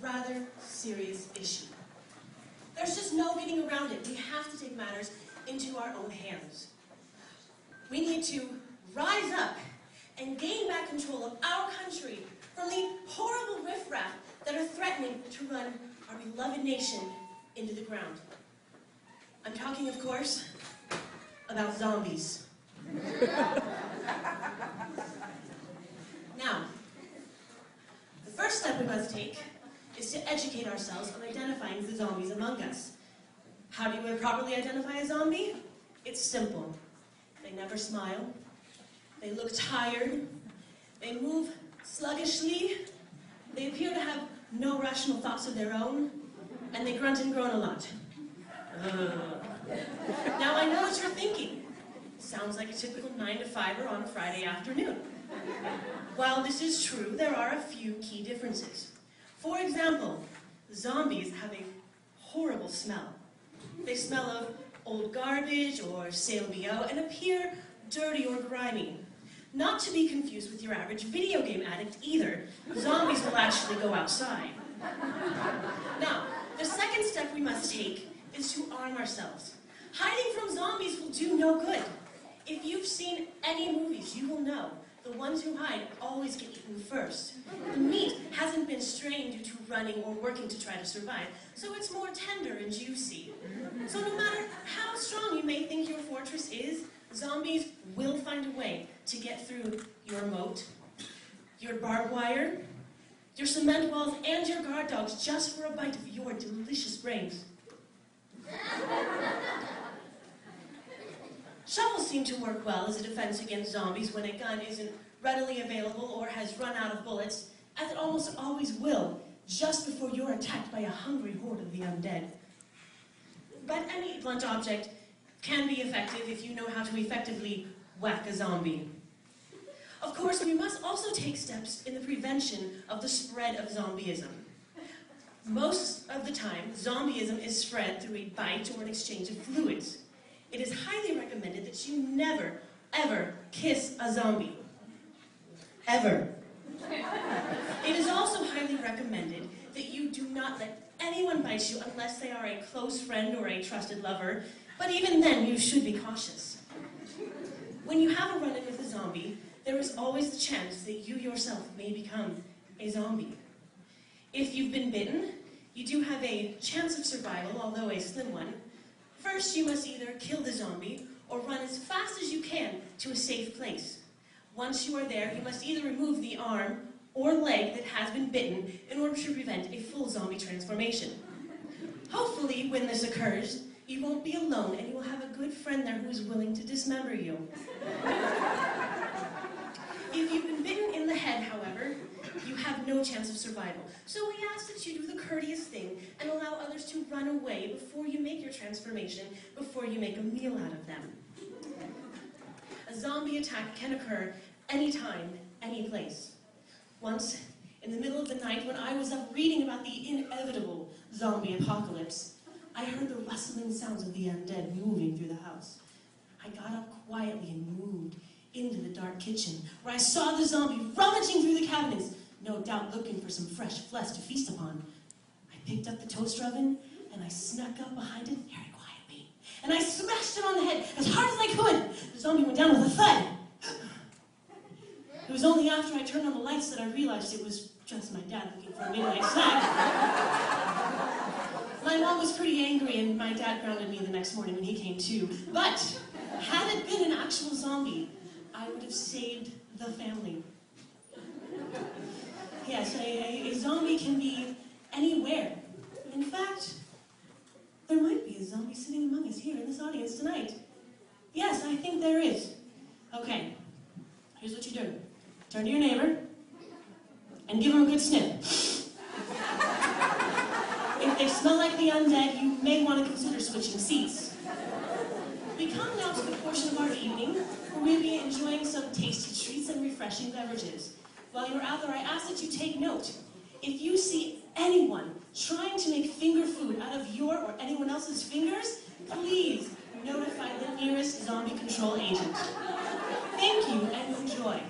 rather serious issue. There's just no getting around it. We have to take matters into our own hands. We need to rise up and gain back control of our country from the horrible riffraff that are threatening to run our beloved nation into the ground. I'm talking, of course, about zombies. Now, the first step we must take is to educate ourselves on identifying the zombies among us. How do you properly identify a zombie? It's simple. They never smile. They look tired. They move sluggishly. They appear to have no rational thoughts of their own. And they grunt and groan a lot. Now I know what you're thinking. Sounds like a typical 9-to-5er on a Friday afternoon. While this is true, there are a few key differences. For example, zombies have a horrible smell. They smell of old garbage or stale BO and appear dirty or grimy. Not to be confused with your average video game addict either. Zombies will actually go outside. Now, the second step we must take is to arm ourselves. Hiding from zombies will do no good. If you've seen any movies, you will know the ones who hide always get eaten first. The meat hasn't been strained due to running or working to try to survive, so it's more tender and juicy. So no matter how strong you may think your fortress is, zombies will find a way to get through your moat, your barbed wire, your cement walls, and your guard dogs just for a bite of your delicious brains. Shovels seem to work well as a defense against zombies when a gun isn't readily available or has run out of bullets, as it almost always will, just before you're attacked by a hungry horde of the undead. But any blunt object can be effective if you know how to effectively whack a zombie. Of course, we must also take steps in the prevention of the spread of zombieism. Most of the time, zombieism is spread through a bite or an exchange of fluids. It is highly recommended that you never, ever kiss a zombie. Ever. It is also highly recommended that you do not let anyone bite you unless they are a close friend or a trusted lover, but even then you should be cautious. When you have a run-in with a zombie, there is always the chance that you yourself may become a zombie. If you've been bitten, you do have a chance of survival, although a slim one. First, you must either kill the zombie or run as fast as you can to a safe place. Once you are there, you must either remove the arm or leg that has been bitten in order to prevent a full zombie transformation. Hopefully, when this occurs, you won't be alone and you will have a good friend there who is willing to dismember you. If you've been bitten in the head, however, you have no chance of survival. So we ask that you do the courteous thing and allow others to run away before you make your transformation, before you make a meal out of them. A zombie attack can occur anytime, any place. Once, in the middle of the night, when I was up reading about the inevitable zombie apocalypse, I heard the rustling sounds of the undead moving through the house. I got up quietly and moved into the dark kitchen, where I saw the zombie rummaging through the cabinets, no doubt looking for some fresh flesh to feast upon. I picked up the toaster oven, and I snuck up behind it very quietly, and I smashed it on the head as hard as I could. The zombie went down with a thud. It was only after I turned on the lights that I realized it was just my dad looking for a midnight snack. My mom was pretty angry, and my dad grounded me the next morning when he came to. But had it been an actual zombie, I would have saved the family. Yes, a zombie can be anywhere. In fact, there might be a zombie sitting among us here in this audience tonight. Yes, I think there is. Okay, here's what you do. Turn to your neighbor and give him a good sniff. If they smell like the undead, you may want to consider switching seats. We come now to the portion of our evening where we'll be enjoying some tasty treats and refreshing beverages. While you're out there, I ask that you take note. If you see anyone trying to make finger food out of your or anyone else's fingers, please notify the nearest zombie control agent. Thank you and enjoy.